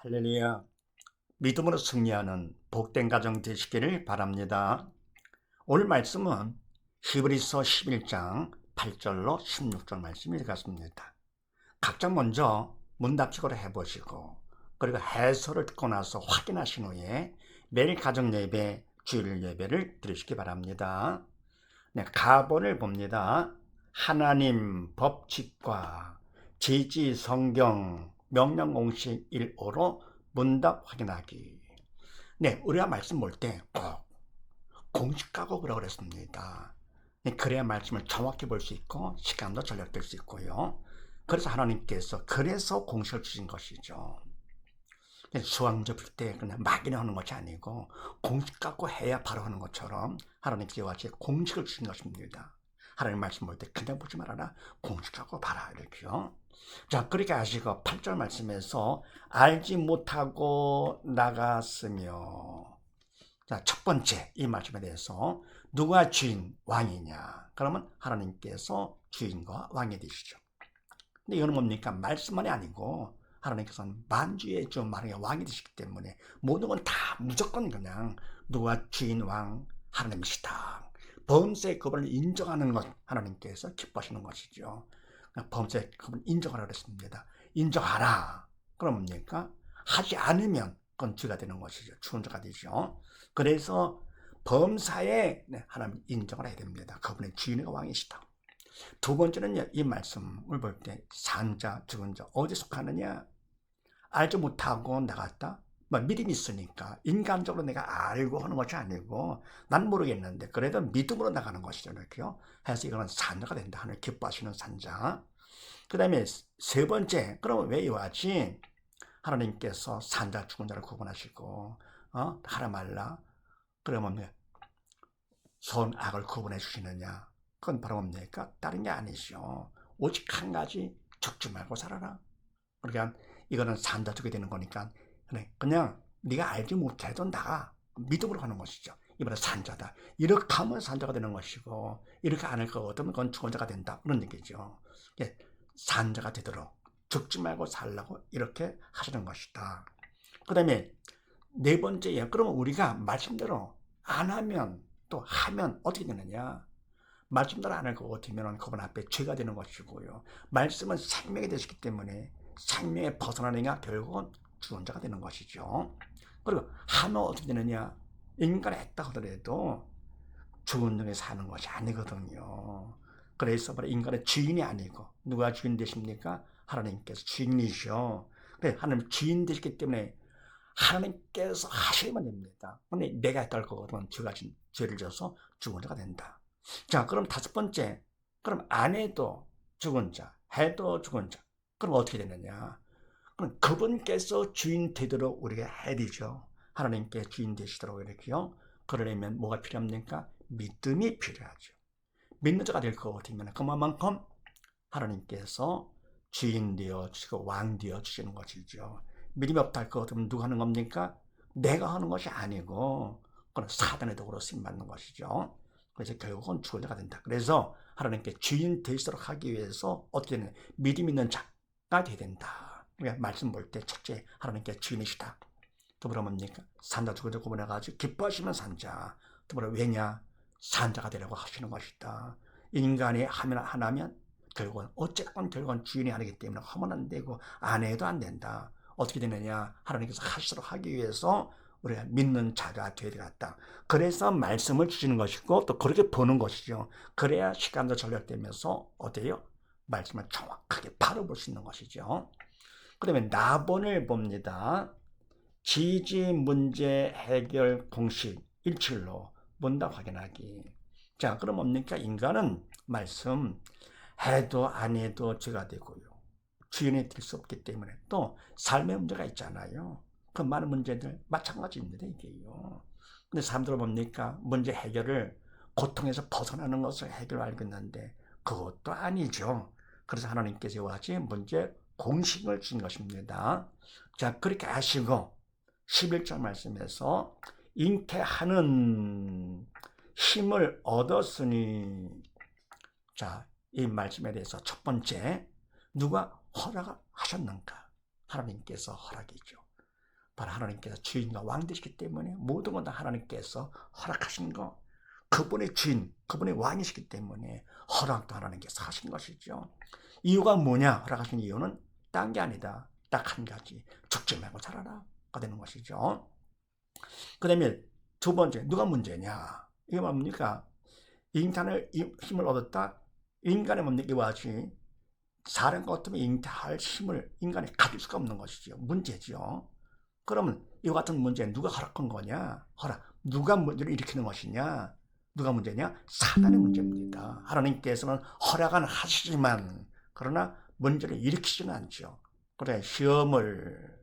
할렐루야. 믿음으로 승리하는 복된 가정 되시기를 바랍니다. 오늘 말씀은 히브리서 11장 8절로 16절 말씀이 되겠습니다. 각자 먼저 문답식으로 해보시고 그리고 해설을 듣고 나서 확인하신 후에 매일 가정 예배, 주일 예배를 드리시기 바랍니다. 네, 가본을 봅니다. 하나님 법칙과 지지 성경 명령 공식 1호로 문답 확인하기. 네, 우리가 말씀 볼 때 꼭 공식 까고 그러고 그랬습니다. 네, 그래야 말씀을 정확히 볼 수 있고 시간도 절약될 수 있고요. 그래서 하나님께서 그래서 공식을 주신 것이죠. 수학 문제 풀 때 그냥 막연히 하는 것이 아니고 공식 갖고 해야 바로 하는 것처럼 하나님께서 같이 공식을 주신 것입니다. 하나님 말씀 볼 때 그냥 보지 말아라. 공식 갖고 봐라. 이렇게요. 자, 그렇게 하시고 8절 말씀에서 알지 못하고 나갔으며, 자, 첫 번째 이 말씀에 대해서 누가 주인 왕이냐? 그러면 하나님께서 주인과 왕이 되시죠. 근데 이거는 뭡니까? 말씀만이 아니고 하나님께서는 만주의 주 만왕의 왕이 되시기 때문에 모든 건 다 무조건 그냥 누가 주인 왕 하나님이시다. 범죄의 그분을 인정하는 것 하나님께서 기뻐하시는 것이죠. 범죄의 그분을 인정하라 그랬습니다. 인정하라. 그럼 뭡니까? 하지 않으면 그건 죄가 되는 것이죠. 죽은 자가 되죠. 그래서 범사에 하나님 인정을 해야 됩니다. 그분의 주인과 왕이시다. 두 번째는요, 이 말씀을 볼 때 산자, 죽은 자 어디 속하느냐? 알지 못하고 나갔다? 뭐 믿음이 있으니까 인간적으로 내가 알고 하는 것이 아니고 난 모르겠는데 그래도 믿음으로 나가는 것이죠. 이렇게요. 해서 이거는 산자가 된다. 하늘 기뻐하시는 산자. 그 다음에 세 번째, 그러면 왜 이와지 하나님께서 산자, 죽은 자를 구분하시고 하라 말라. 그러면 선, 악을 구분해 주시느냐? 그건 바로 뭡니까? 다른 게 아니죠. 오직 한 가지, 죽지 말고 살아라. 그러니까 이거는 산자 죽게 되는 거니까 그냥 네가 알지 못해도 나가 믿음으로 하는 것이죠. 이번에 산자다. 이렇게 하면 산자가 되는 것이고 이렇게 안 할 거 같으면 그건 죽은 자가 된다. 그런 얘기죠. 산자가 되도록 죽지 말고 살라고 이렇게 하시는 것이다. 그 다음에 네 번째에 그러면 우리가 말씀대로 안 하면 또 하면 어떻게 되느냐? 말씀대로 안 할 것 같으면 그분 앞에 죄가 되는 것이고요. 말씀은 생명이 되시기 때문에 생명에 벗어나느냐 결국은 죽은 자가 되는 것이죠. 그리고 하면 어떻게 되느냐? 인간이 했다 하더라도 죽은 중에 사는 것이 아니거든요. 그래서 바로 인간의 주인이 아니고 누가 주인 되십니까? 하나님께서 주인이시죠. 그래, 하나님 주인 되시기 때문에 하나님께서 하시면 됩니다. 근데 내가 했다 할 거거든 죄가 죄를 져서 죽은 자가 된다. 자, 그럼 다섯 번째, 그럼 안 해도 죽은 자, 해도 죽은 자. 그럼 어떻게 되느냐? 그럼 그분께서 주인 되도록 우리가 해야 되죠. 하나님께 주인 되시도록 이렇게요. 그러려면 뭐가 필요합니까? 믿음이 필요하죠. 믿는 자가 될 것 같으면 그만큼 하나님께서 주인 되어 주시고 왕 되어 주시는 것이죠. 믿음이 없다 할 것 같으면 누가 하는 겁니까? 내가 하는 것이 아니고 그건 사단의 도구로 쓰임받는 것이죠. 그래서 결국은 죽은 자가 된다. 그래서 하나님께 주인 되시도록 하기 위해서 어떻게 되냐? 믿음 있는 자가 되어야 된다. 우리가 말씀 볼 때 첫째 하나님께 주인이시다. 더불어 뭡니까? 산자 죽은 자 구분해가지고 기뻐하시면 산자. 더불어 왜냐? 산자가 되려고 하시는 것이다. 인간이 하면 하나면 결국은 어쨌건 결국은 주인이 하기 때문에 하면 안 되고 안 해도 안 된다. 어떻게 되느냐? 하나님께서 하시도록 하기 위해서 우리가 믿는 자가 되어야 되겠다. 그래서 말씀을 주시는 것이고 또 그렇게 보는 것이죠. 그래야 시간도 절약되면서 어때요? 말씀을 정확하게 바로 볼 수 있는 것이죠. 그 다음에 나본을 봅니다. 지지 문제 해결 공식 일칠로 문답 확인하기. 자, 그럼 뭡니까? 인간은 말씀 해도 안 해도 죄가 되고요. 주인이 될 수 없기 때문에 또 삶의 문제가 있잖아요. 그 많은 문제들 마찬가지입니다. 이게요. 근데 사람들은 뭡니까? 문제 해결을 고통에서 벗어나는 것을 해결 알고 있는데 그것도 아니죠. 그래서 하나님께서 이와 같이 문제 공식을 주신 것입니다. 자, 그렇게 하시고 11절 말씀에서 잉태하는 힘을 얻었으니, 자, 이 말씀에 대해서 첫 번째 누가 허락을 하셨는가? 하나님께서 허락이죠. 바로 하나님께서 주인과 왕 되시기 때문에 모든 건 다 하나님께서 허락하신 거, 그분의 주인, 그분의 왕이시기 때문에 허락도 하나님께서 하신 것이죠. 이유가 뭐냐? 허락하신 이유는 딴 게 아니다. 딱 한 가지. 죽지 말고 살아라가 되는 것이죠. 그 다음에 두 번째, 누가 문제냐? 이게 뭡니까? 인간의 힘을 얻었다. 인간의 뭡니까? 이와 같이 사람과 같으면 잉태할 힘을 인간이 가질 수가 없는 것이죠. 문제죠. 그러면 이와 같은 문제 누가 허락한 거냐? 누가 문제를 일으키는 것이냐? 누가 문제냐? 사단의 문제입니다. 하나님께서는 허락은 하시지만 그러나 문제를 일으키지는 않죠. 그래, 시험을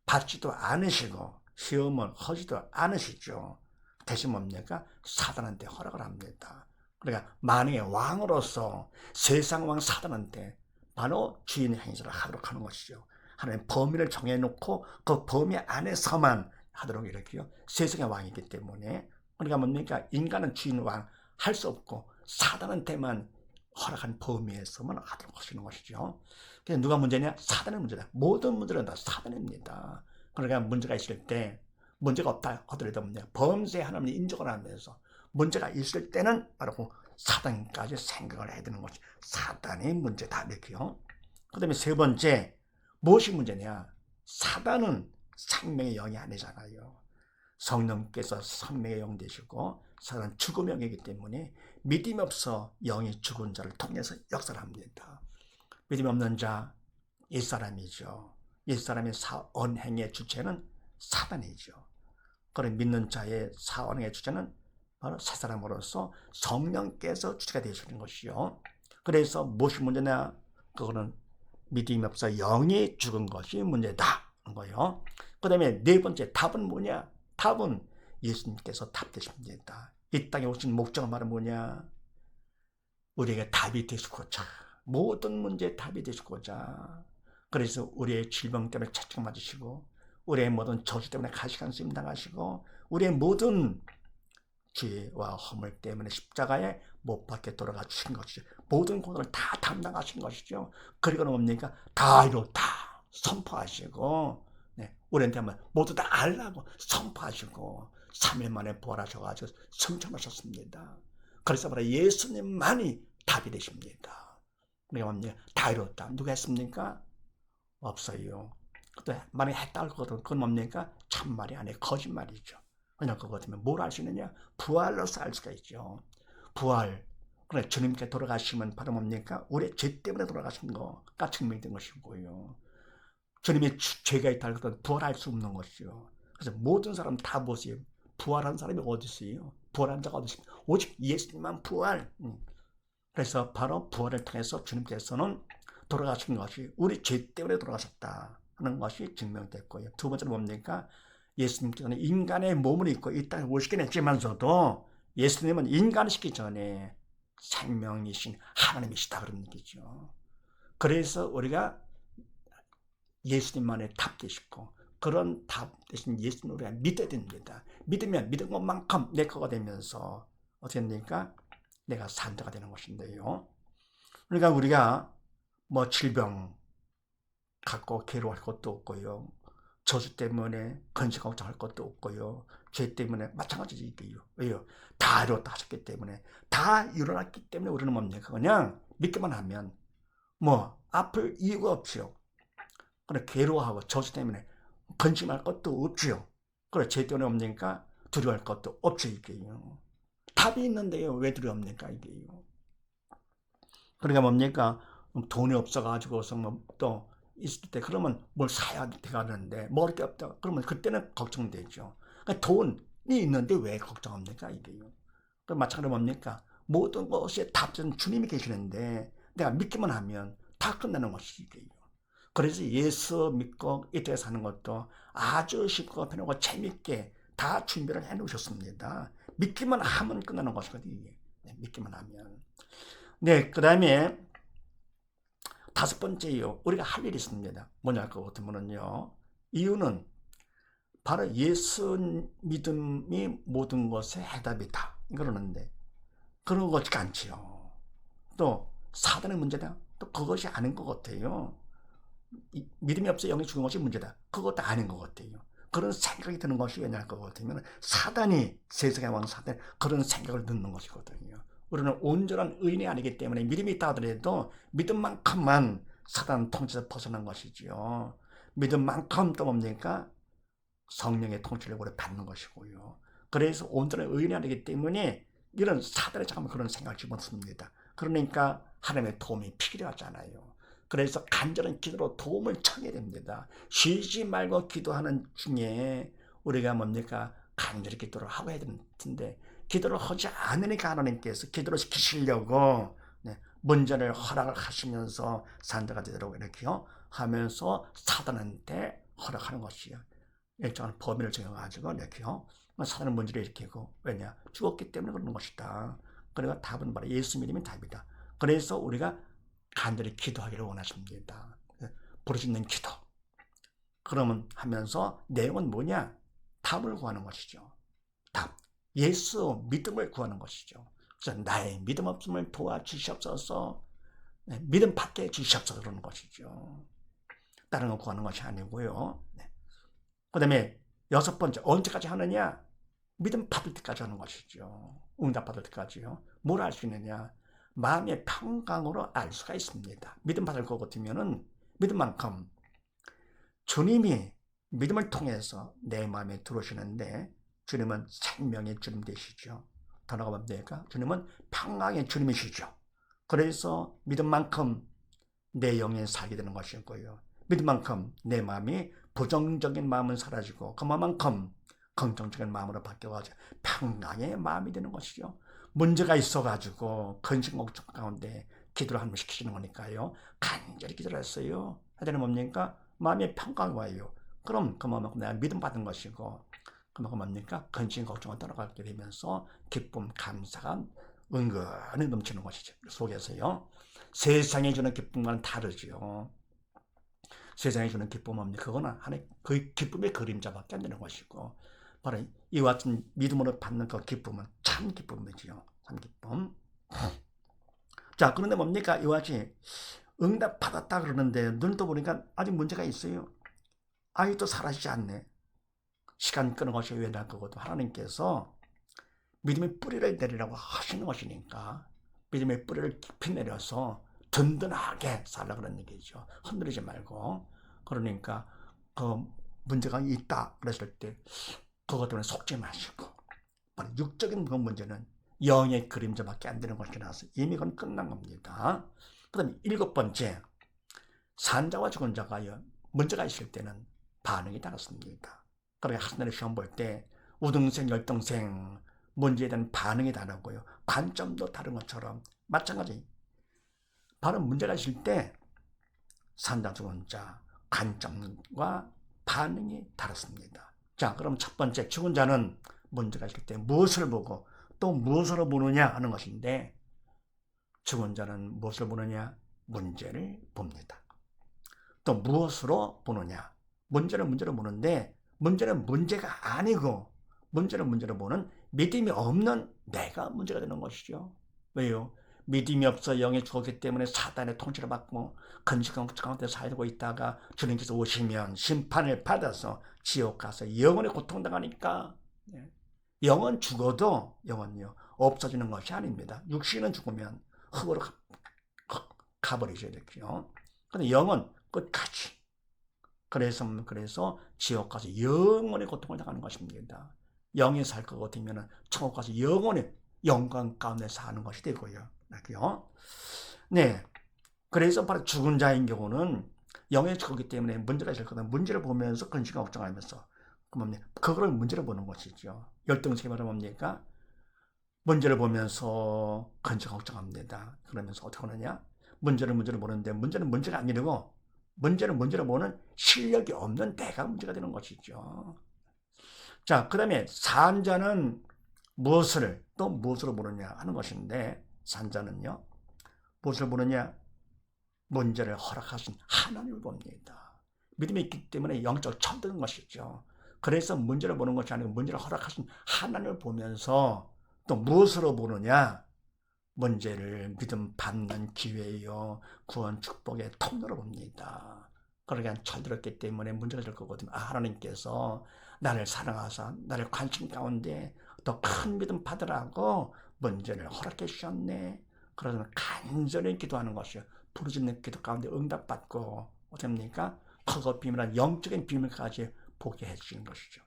받지도 않으시고 시험을 하지도 않으시죠. 대신 뭡니까? 사단한테 허락을 합니다. 그러니까 만왕의 왕으로서 세상 왕 사단한테 바로 주인의 행세를 하도록 하는 것이죠. 하나님 범위를 정해놓고 그 범위 안에서만 하도록 이렇게요. 세상의 왕이기 때문에. 그러니까 뭡니까? 인간은 주인 왕 할 수 없고 사단한테만 허락한 범위에서만 하도록 하시는 것이죠. 그래서 누가 문제냐? 사단의 문제다. 모든 문제는 다 사단입니다. 그러니까 문제가 있을 때 문제가 없다 하더라도 범죄 하나님이 인정을 하면서 문제가 있을 때는 바로 그 사단까지 생각을 해야 되는 것이 사단의 문제다 이렇게요. 그 다음에 세 번째, 무엇이 문제냐? 사단은 생명의 영이 아니잖아요. 성령께서 생명의 영 되시고 사단은 죽음의 영이기 때문에 믿음이 없어 영이 죽은 자를 통해서 역사를 합니다. 믿음이 없는 자 옛사람이죠. 옛사람의 언행의 주체는 사단이죠. 그런 믿는 자의 언행의 주체는 바로 새 사람으로서 성령께서 주체가 되시는 것이요. 그래서 무엇이 문제냐? 그거는 믿음이 없어 영이 죽은 것이 문제다 하는 거예요. 그 다음에 네 번째 답은 뭐냐? 답은 예수님께서 답 되십니다. 이 땅에 오신 목적은 바로 뭐냐? 우리에게 답이 되시고자, 모든 문제의 답이 되시고자, 그래서 우리의 질병 때문에 채찍 맞으시고 우리의 모든 저주 때문에 가시관 쓰임 당하시고 우리의 모든 죄와 허물 때문에 십자가에 못 박혀 돌아가 주신 것이죠. 모든 고난을 다 담당하신 것이죠. 그리고는 뭡니까? 다 이뤘다 선포하시고 우리한테 한번 모두 다 알라고 선포하시고 3일 만에 부활하셔가지고 승천하셨습니다. 그래서 바로 예수님만이 답이 되십니다. 우리가 뭡니까? 다 이뤘다. 누가 했습니까? 없어요. 그때 만약에 했다 할 거거든. 그건 뭡니까? 참말이 아니에요. 거짓말이죠. 그냥 그거 같으면 뭘 알 수 있느냐? 부활로서 알 수가 있죠. 부활. 그래, 주님께 돌아가시면 바로 뭡니까? 우리의 죄 때문에 돌아가신 거가 증명된 것이고요. 주님의 죄가 있다 할 것은 부활할 수 없는 것이죠. 그래서 모든 사람 다 보세요. 부활한 사람이 어디 있어요? 부활한 자가 어디 있습니까? 오직 예수님만 부활. 그래서 바로 부활을 통해서 주님께서는 돌아가신 것이 우리 죄 때문에 돌아가셨다 하는 것이 증명됐고요. 두 번째는 뭡니까? 예수님께서는 인간의 몸을 입고 이 땅에 오시긴 했지만서도 예수님은 인간이시기 전에 생명이신 하나님이시다 그런 얘기죠. 그래서 우리가 예수님만의 답 되시고 그런 답 대신 예수님을 우리가 믿어야 됩니다. 믿으면 믿은 것만큼 내 거가 되면서 어떻게 됩니까? 내가 산자가 되는 것인데요. 그러니까 우리가 뭐 질병 갖고 괴로워할 것도 없고요. 저주 때문에 근심 걱정할 것도 없고요. 죄 때문에 마찬가지이고요. 왜요? 다 이뤘다 하셨기 때문에 다 일어났기 때문에 우리는 뭡니까? 그냥 믿기만 하면 뭐 아플 이유가 없지요. 그래 괴로워하고 저주 때문에 근심할 것도 없지요. 그래 죄 때문에 없으니까 두려워할 것도 없죠 이게요. 답이 있는데요. 왜 두려웁니까 이게요? 그러니까 뭡니까? 돈이 없어가지고서 또 있을 때 그러면 뭘 사야 되가는데 먹을 게 없다. 그러면 그때는 걱정되죠. 그러니까 돈이 있는데 왜 걱정합니까 이게요? 마찬가지로 뭡니까? 모든 것의 답은 주님이 계시는데 내가 믿기만 하면 다 끝나는 것이 이게요. 그래서 예수 믿고 이 땅에 사는 것도 아주 쉽고 편하고 재밌게 다 준비를 해 놓으셨습니다. 믿기만 하면 끝나는 것이거든요. 믿기만 하면. 네, 그 다음에 다섯 번째요. 우리가 할 일이 있습니다. 뭐냐 할 것 같으면요. 이유는 바로 예수 믿음이 모든 것의 해답이다. 그러는데 그런 것 같지가 않지요. 또 사단의 문제다. 또 그것이 아닌 것 같아요. 믿음이 없어 영이 죽은 것이 문제다. 그것도 아닌 것 같아요. 그런 생각이 드는 것이 왜냐할 것 같으면 사단이, 세상의 왕 사단이 그런 생각을 넣는 것이거든요. 우리는 온전한 의인이 아니기 때문에 믿음이 있다 하더라도 믿음만큼만 사단 통치에서 벗어난 것이지요. 믿음만큼 또 뭡니까? 성령의 통치를 우리 받는 것이고요. 그래서 온전한 의인이 아니기 때문에 이런 사단에 잠깐만 그런 생각을 집어넣습니다. 그러니까 하나님의 도움이 필요하잖아요. 그래서 간절한 기도로 도움을 청해야 됩니다. 쉬지 말고 기도하는 중에 우리가 뭡니까? 간절히 기도를 하고 해야 되는데 기도를 하지 않으니까 하나님께서 기도를 시키시려고 문제를 허락을 하시면서 산자가 되도록 이렇게요 하면서 사단한테 허락하는 것이요. 일정한 범위를 정해가지고 이렇게요. 사단은 문제를 일으키고 왜냐? 죽었기 때문에 그러는 것이다. 그러니까 답은 바로 예수 믿음이 답이다. 그래서 우리가 간절히 기도하기를 원하십니다. 부르짖는 기도. 그러면 하면서 내용은 뭐냐? 답을 구하는 것이죠. 답. 예수 믿음을 구하는 것이죠. 그래서 나의 믿음 없음을 도와주시옵소서. 믿음 받게 해주시옵소서 그러는 것이죠. 다른 거 구하는 것이 아니고요. 그 다음에 6번째, 언제까지 하느냐? 믿음 받을 때까지 하는 것이죠. 응답 받을 때까지요. 뭘 알 수 있느냐? 마음의 평강으로 알 수가 있습니다. 믿음 받을 것 같으면은 믿음만큼 주님이 믿음을 통해서 내 마음에 들어오시는데 주님은 생명의 주님 되시죠. 더 나아가면 됩니까? 주님은 평강의 주님이시죠. 그래서 믿음만큼 내 영에 살게 되는 것이고요. 믿음만큼 내 마음이 부정적인 마음은 사라지고 그만큼 긍정적인 마음으로 바뀌어가지고 평강의 마음이 되는 것이죠. 문제가 있어가지고 근심 걱정 가운데 기도를 한번 시키시는 거니까요. 간절히 기도를 했어요. 하더니 뭡니까? 마음의 평강이 와요. 그럼 그만큼 내가 믿음 받은 것이고 그만큼 뭡니까? 근심 걱정을 떠나가게 되면서 기쁨, 감사가 은근히 넘치는 것이죠. 속에서요. 세상에 주는 기쁨과는 다르죠. 세상에 주는 기쁨은 뭡니까? 그거는 하나의 그 기쁨의 그림자밖에 안 되는 것이고 바로 이와 같은 믿음으로 받는 그 기쁨은 참 기쁨이지요. 참 기쁨. 자, 그런데 뭡니까? 이와 같이 응답 받았다 그러는데 눈 떠보니까 아직 문제가 있어요. 아직도 사라지지 않네. 시간 끄는 것이 왜날 거거든. 하나님께서 믿음의 뿌리를 내리라고 하시는 것이니까 믿음의 뿌리를 깊이 내려서 든든하게 살라 그런 얘기죠. 흔들리지 말고. 그러니까 그 문제가 있다 그랬을 때 그것 때문에 속지 마시고 육적인 그 문제는 영의 그림자밖에 안 되는 것이라서 이미 그건 끝난 겁니다. 그 다음에 7번째, 산자와 죽은 자가 문제가 있을 때는 반응이 다릅니다. 그러니까 학생들이 시험 볼 때 우등생, 열등생 문제에 대한 반응이 다르고요. 관점도 다른 것처럼 마찬가지. 바로 문제가 있을 때 산자 죽은 자 관점과 반응이 다릅니다. 자, 그럼 첫 번째 죽은 자는 문제가 있을 때 무엇을 보고 또 무엇으로 보느냐 하는 것인데 죽은 자는 무엇을 보느냐? 문제를 봅니다. 또 무엇으로 보느냐? 문제는 문제로 보는데 문제는 문제가 아니고 문제는 문제로 보는 믿음이 없는 내가 문제가 되는 것이죠. 왜요? 믿음이 없어 영에 죽었기 때문에 사단의 통치를 받고 근심감 가운데 살고 있다가 주님께서 오시면 심판을 받아서 지옥 가서 영원히 고통당하니까 영은 죽어도 영은요 없어지는 것이 아닙니다. 육신은 죽으면 흙으로 가버리죠 이렇게요. 근데 영은 끝까지 그래서 지옥 가서 영원히 고통을 당하는 것입니다. 영이 살 것 같으면 천국 가서 영원히 영광 가운데 사는 것이 되고요. 네, 그래서 바로 죽은 자인 경우는 영에 죽었기 때문에 문제가 있을 거다. 문제를 보면서 근심과 걱정하면서 그걸 문제를 보는 것이죠. 열등생이 말하면 뭡니까? 문제를 보면서 근심 걱정합니다. 그러면서 어떻게 하느냐? 문제를 보는데 문제는 문제가 아니고 문제를 보는 실력이 없는 내가 문제가 되는 것이죠. 자, 그 다음에 산자는 무엇을 또 무엇으로 보느냐 하는 것인데 산자는요 무엇을 보느냐? 문제를 허락하신 하나님을 봅니다. 믿음이 있기 때문에 영적 천드는 것이죠. 그래서 문제를 보는 것이 아니고 문제를 허락하신 하나님을 보면서 또 무엇으로 보느냐? 문제를 믿음 받는 기회요 구원 축복의 통로로 봅니다. 그러니까 철들었기 때문에 문제가 될 거거든요. 아, 하나님께서 나를 사랑하사 나를 관심 가운데 더 큰 믿음 받으라고 문제를 허락해 주셨네. 그러면 간절히 기도하는 것이요. 부르짖는 기도 가운데 응답받고 어떻습니까? 크고 비밀한 영적인 비밀까지 보게 해주시는 것이죠.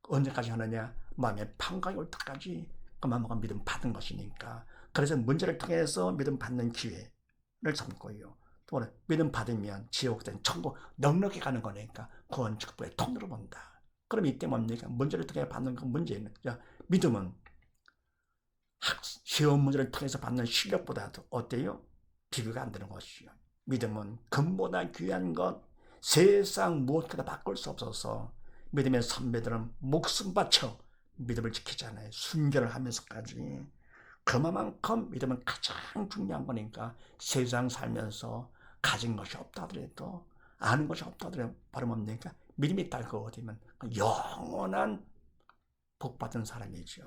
언제까지 하느냐? 마음의 평강이 올 때까지 그만큼 믿음 받은 것이니까. 그래서 문제를 통해서 믿음 받는 기회를 삼고요. 또 믿음 받으면 지옥된 천국 넉넉히 가는 거니까 구원 축복의 통로로 본다. 그럼 이때 뭡니까? 문제를 통해 받는 그 문제는 믿음은 시험 문제를 통해서 받는 실력보다도 어때요? 비교가 안 되는 것이요. 믿음은 금보다 귀한 것, 세상 무엇보다 바꿀 수 없어서 믿음의 선배들은 목숨 바쳐 믿음을 지키잖아요. 순결을 하면서까지. 그만큼 믿음은 가장 중요한 거니까 세상 살면서 가진 것이 없다 하더라도 아는 것이 없다 하더라도 바로 뭡니까? 믿음이 있다고 거두면 영원한 복받은 사람이죠.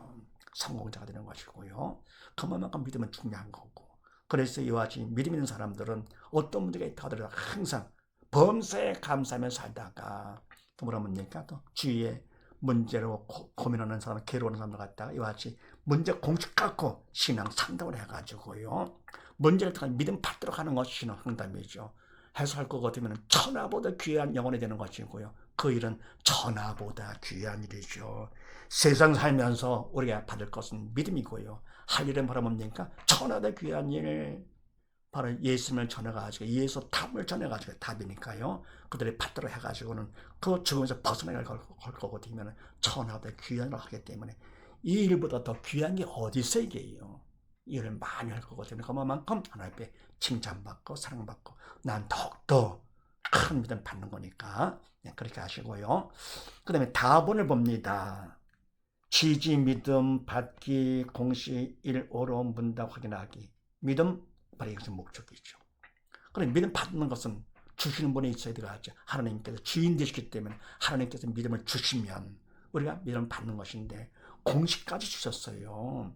성공자가 되는 것이고요. 그만큼 믿음은 중요한 거고. 그래서 이와 같이 믿음 있는 사람들은 어떤 문제가 있다 하더라도 항상 범사에 감사하며 살다가 또 뭐라 뭡니까? 또 주위에 문제로 고민하는 사람, 괴로워하는 사람들 갖다가 이와 같이 문제 공식 갖고 신앙 상담을 해가지고요. 문제를 통해 믿음 받도록 하는 것이 신앙 상담이죠. 해소할 것 같으면 천하보다 귀한 영혼이 되는 것이고요. 그 일은 천하보다 귀한 일이죠. 세상 살면서 우리가 받을 것은 믿음이고요. 할 일은 바로 뭡니까? 천하보다 귀한 일. 바로 예수님을 전해가지고 예수 답을 전해가지고 답이니까요. 그들이 받도록 해가지고는 그 죽음에서 벗어나갈 걸 거거든요. 천하보다 귀한 일을 하기 때문에 이 일보다 더 귀한 게 어디 있어 이게요. 이 일을 많이 할 거거든요. 그만큼 하나님 앞에 칭찬받고 사랑받고 난 더욱더 큰 믿음 받는 거니까 그렇게 하시고요. 그 다음에 다본을 봅니다. 지지 믿음 받기 공시 일오로 문답 확인하기. 믿음 바로 이것이 목적이죠. 그럼 믿음 받는 것은 주시는 분이 있어야 되겠죠. 하나님께서 주인 되시기 때문에 하나님께서 믿음을 주시면 우리가 믿음을 받는 것인데 공식까지 주셨어요.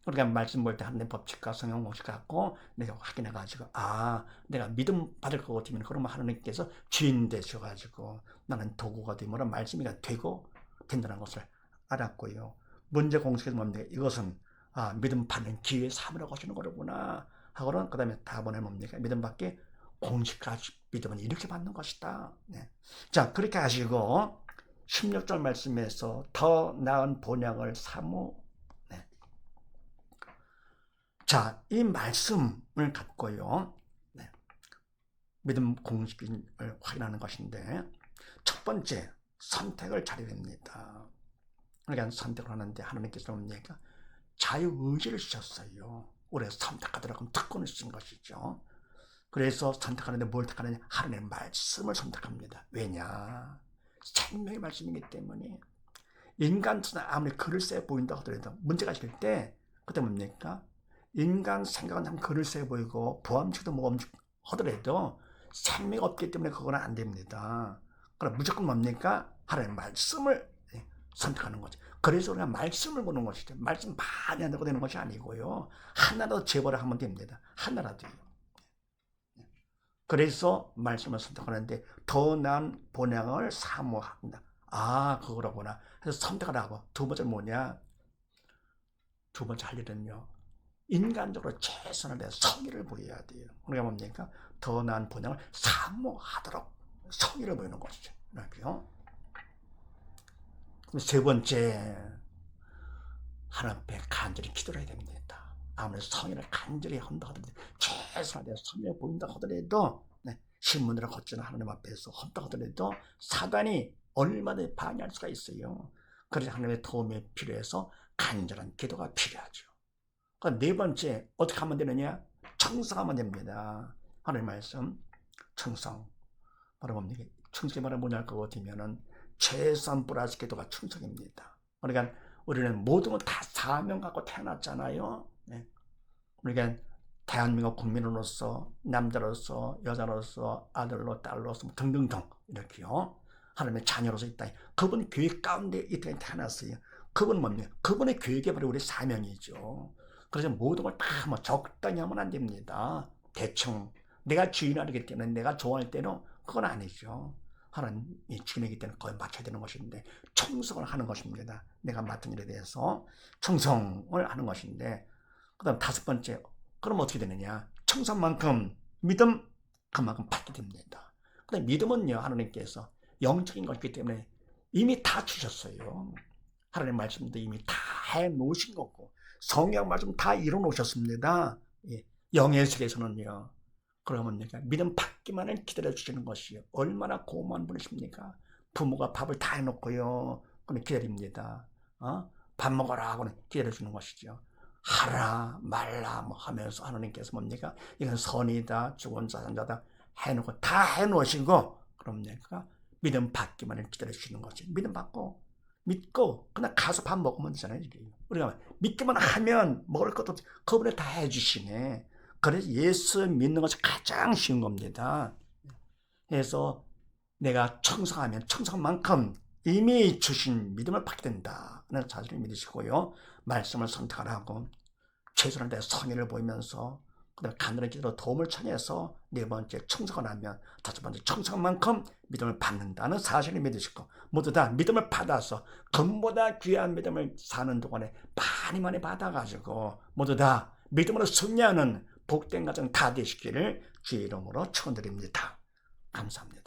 우리가 말씀 볼 때 하나님 법칙과 성경 공식 갖고 내가 확인해가지고 내가 믿음 받을 것 같으면 그러면 하나님께서 주인 되셔가지고 나는 도구가 되므로 말씀이 되고 된다는 것을 알았고요. 문제 공식에서 뭡니까? 이것은 믿음 받는 기회 삼으라고 하시는 거구나 하고는 그 다음에 답은 뭡니까? 믿음 받기 공식까지 믿음은 이렇게 받는 것이다. 네. 자, 그렇게 하시고 16절 말씀에서 더 나은 본향을 사모. 네. 자, 이 말씀을 갖고요. 네. 믿음 공식을 확인하는 것인데 첫 번째 선택을 잘해야 됩니다. 그러니까 선택을 하는데 하나님께서 뭡니까? 자유의지를 주셨어요. 우리가 선택하더라도 특권을 주신 것이죠. 그래서 선택하는데 뭘 택하느냐? 하나님의 말씀을 선택합니다. 왜냐? 생명의 말씀이기 때문에 인간은 아무리 글을 세 보인다 하더라도 문제가 있을 때 그때 뭡니까? 인간 생각은 참 글을 세 보이고 보암직도 모험직 하더라도 생명이 없기 때문에 그건 안 됩니다. 그럼 무조건 뭡니까? 하나님의 말씀을 선택하는 거죠. 그래서 우리가 말씀을 보는 것이죠. 말씀 많이 한다고 되는 것이 아니고요. 하나라도 제보를 하면 됩니다. 하나라도요. 그래서 말씀을 선택하는데 더 나은 본향을 사모한다. 그거라구나. 그래서 선택을 하고 두 번째 뭐냐? 두 번째 할 일은요. 인간적으로 최선을 다해 성의를 보여야 돼요. 우리가 뭡니까? 더 나은 본향을 사모하도록 성의를 보이는 것이죠. 그렇고요. 세 번째, 하나님 앞에 간절히 기도를 해야 됩니다. 아무리 성의를 간절히 한다 하더라도 최선을 다해 성의를 보인다 하더라도 신문으로 걷지는 하나님 앞에서 한다 하더라도 사단이 얼마든지 방해할 수가 있어요. 그래서 하나님의 도움이 필요해서 간절한 기도가 필요하죠. 네 번째, 어떻게 하면 되느냐? 청성하면 됩니다. 하나님 말씀, 청성. 바로 뭡니까? 청성이 바로 뭐냐 할 것 같으면은 최선 플러스 기도가 충성입니다. 그러니까 우리는 모든 건 다 사명 갖고 태어났잖아요. 그러니까 대한민국 국민으로서 남자로서 여자로서 아들로 딸로서 등등등 이렇게요. 하나님의 자녀로서 있다. 그분 계획 가운데 이 땅에 태어났어요. 그분은 뭡니까? 그분의 계획이 바로 우리 사명이죠. 그래서 모든 걸 다 적당히 하면 안 됩니다. 대충 내가 주인하기 때문에 내가 좋아할 때는 그건 아니죠. 하나님이 주님이기 때문에 거의 맞춰야 되는 것인데 충성을 하는 것입니다. 내가 맡은 일에 대해서 충성을 하는 것인데, 그 다음 다섯 번째, 그럼 어떻게 되느냐? 충성만큼 믿음, 그만큼 받게 됩니다. 그 다음 믿음은요, 하나님께서 영적인 것이기 때문에 이미 다 주셨어요. 하나님 말씀도 이미 다 해놓으신 거고 성경 말씀 다 이뤄놓으셨습니다. 영의 세계에서는요. 그러면 내가 믿음 받기만을 기다려주시는 것이요. 얼마나 고마운 분이십니까? 부모가 밥을 다 해놓고요. 그럼 기다립니다. 밥 먹어라 하고는 기다려주는 것이죠. 하라 말라 뭐 하면서 하나님께서 뭡니까? 이건 선이다, 죽은 자산자다 해놓고 다 해놓으시고, 그럼 내가 믿음 받기만을 기다려주시는 것이. 믿음 받고 믿고 그냥 가서 밥 먹으면 되잖아요. 우리가 믿기만 하면 먹을 것도 그분이 다 해주시네. 그래서 예수 믿는 것이 가장 쉬운 겁니다. 그래서 내가 충성하면 충성만큼 이미 주신 믿음을 받게 된다는 사실을 믿으시고요. 말씀을 선택하고 최선을 다해 성의를 보이면서 그다음에 간절한 기도로 도움을 청해서 네 번째 충성을 하면 다섯 번째 충성만큼 믿음을 받는다는 사실을 믿으시고, 모두 다 믿음을 받아서 금보다 귀한 믿음을 사는 동안에 많이 받아가지고 모두 다 믿음으로 승리하는 복된 가정 다 되시기를 주의 이름으로 축원드립니다. 감사합니다.